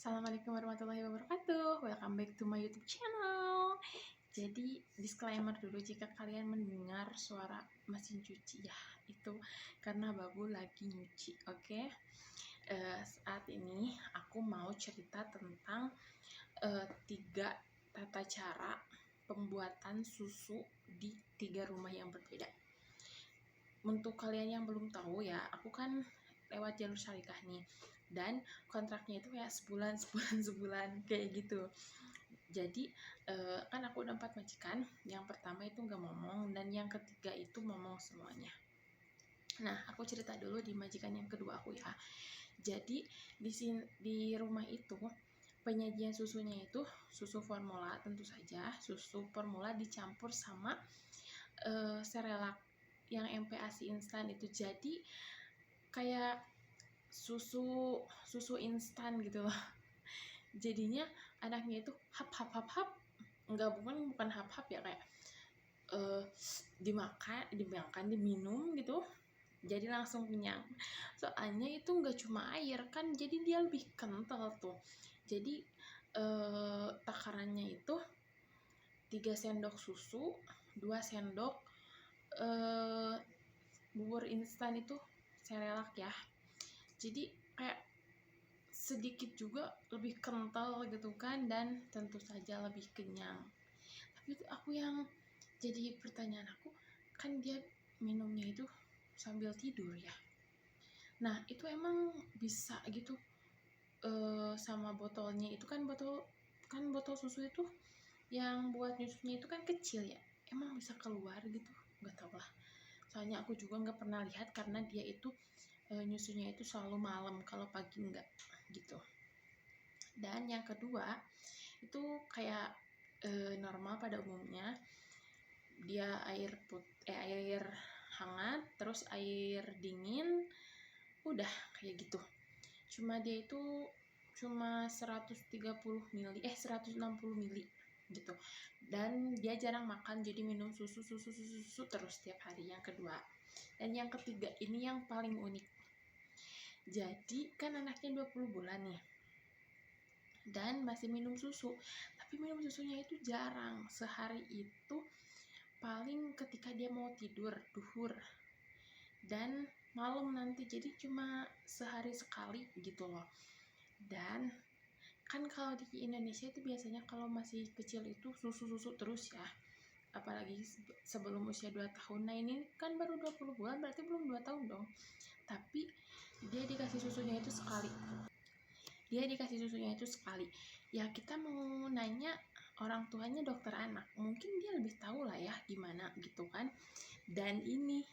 Assalamualaikum warahmatullahi wabarakatuh. Welcome back to my YouTube channel. Jadi disclaimer dulu, jika kalian mendengar suara mesin cuci ya itu karena Babu lagi nyuci. Oke. Saat ini aku mau cerita tentang 3 tata cara pembuatan susu di 3 rumah yang berbeda. Untuk kalian yang belum tahu ya, aku kan lewat jalur syarikah nih, dan kontraknya itu kayak sebulan kayak gitu. Jadi kan aku udah 4 majikan. Yang pertama itu nggak ngomong, dan yang ketiga itu ngomong semuanya. Nah, aku cerita dulu di majikan yang kedua aku ya. Jadi di rumah itu penyajian susunya itu susu formula, tentu saja susu formula dicampur sama serelak yang MPASI instan itu. Jadi kayak susu instan gitu loh. Jadinya anaknya itu hap, bukan hap ya, kayak diminum gitu, jadi langsung kenyang. Soalnya itu nggak cuma air kan, jadi dia lebih kental tuh. Jadi takarannya itu 3 sendok susu, 2 sendok bubur instan itu serelak ya. Jadi kayak sedikit juga lebih kental gitu kan, dan tentu saja lebih kenyang. Tapi itu aku yang jadi pertanyaan aku, kan dia minumnya itu sambil tidur ya. Nah, itu emang bisa gitu sama botolnya itu kan, botol susu itu yang buat nyusunya itu kan kecil ya. Emang bisa keluar gitu? Nggak tahu lah. Soalnya aku juga nggak pernah lihat, karena dia itu nyusunya itu selalu malam, kalau pagi enggak gitu. Dan yang kedua itu kayak normal pada umumnya, dia air hangat terus air dingin, udah kayak gitu. Cuma dia itu cuma 160 mili gitu. Dan dia jarang makan, jadi minum susu terus tiap hari. Yang kedua. Dan yang ketiga ini yang paling unik. Jadi kan anaknya 20 bulan nih, dan masih minum susu, tapi minum susunya itu jarang. Sehari itu paling ketika dia mau tidur duhur dan malam nanti, jadi cuma sehari sekali gitu loh. Dan kan kalau di Indonesia itu biasanya kalau masih kecil itu susu terus ya, apalagi sebelum usia 2 tahun. Nah, ini kan baru 20 bulan, berarti belum 2 tahun dong. Tapi dia dikasih susunya itu sekali. Ya, kita mau nanya orang tuanya dokter anak, mungkin dia lebih tahu lah ya gimana gitu kan. Dan ini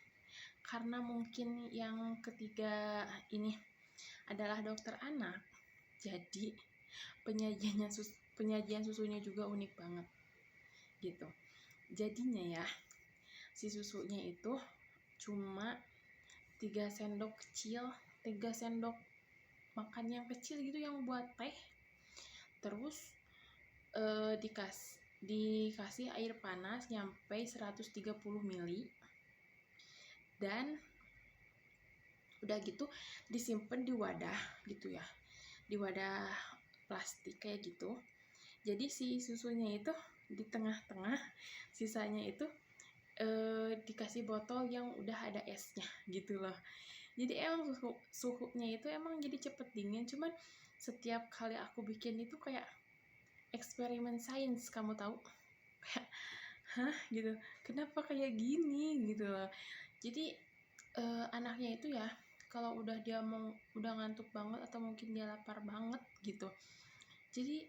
karena mungkin yang ketiga ini adalah dokter anak, jadi penyajian susunya juga unik banget gitu. Jadinya ya, si susunya itu cuma 3 sendok makan yang kecil gitu, yang buat teh. Terus dikasih air panas nyampe 130 mili, dan udah gitu disimpan di wadah gitu ya, di wadah plastik kayak gitu. Jadi si susunya itu di tengah-tengah, sisanya itu dikasih botol yang udah ada esnya gitu loh. Jadi emang suhunya itu emang jadi cepet dingin. Cuman setiap kali aku bikin itu kayak eksperimen sains, kamu tahu, kayak hah gitu, kenapa kayak gini gitu loh. Jadi anaknya itu ya, kalau udah ngantuk banget atau mungkin dia lapar banget gitu, jadi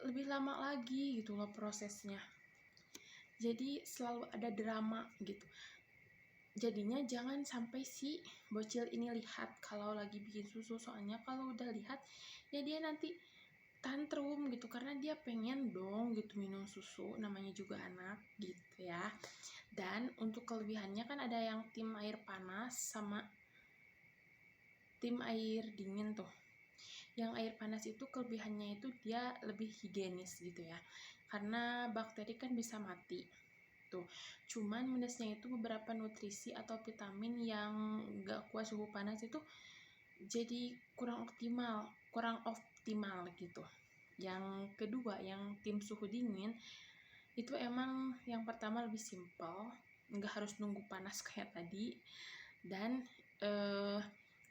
lebih lama lagi gitu loh prosesnya. Jadi selalu ada drama gitu. Jadinya jangan sampai si bocil ini lihat kalau lagi bikin susu, soalnya kalau udah lihat ya dia nanti tantrum gitu, karena dia pengen dong gitu minum susu, namanya juga anak gitu ya. Dan untuk kelebihannya kan ada yang tim air panas sama tim air dingin tuh. Yang air panas itu kelebihannya itu dia lebih higienis gitu ya, karena bakteri kan bisa mati tuh. Cuman minusnya itu beberapa nutrisi atau vitamin yang gak kuat suhu panas itu jadi kurang optimal gitu. Yang kedua, yang tim suhu dingin itu emang yang pertama lebih simpel, nggak harus nunggu panas kayak tadi, dan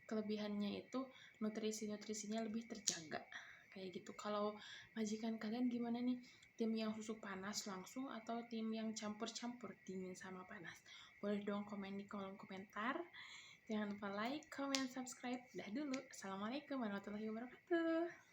kelebihannya itu nutrisinya lebih terjaga kayak gitu. Kalau majikan kalian gimana nih, tim yang susu panas langsung atau tim yang campur-campur dingin sama panas? Boleh dong komen di kolom komentar. Jangan lupa like, comment, subscribe. Dah dulu. Assalamualaikum warahmatullahi wabarakatuh.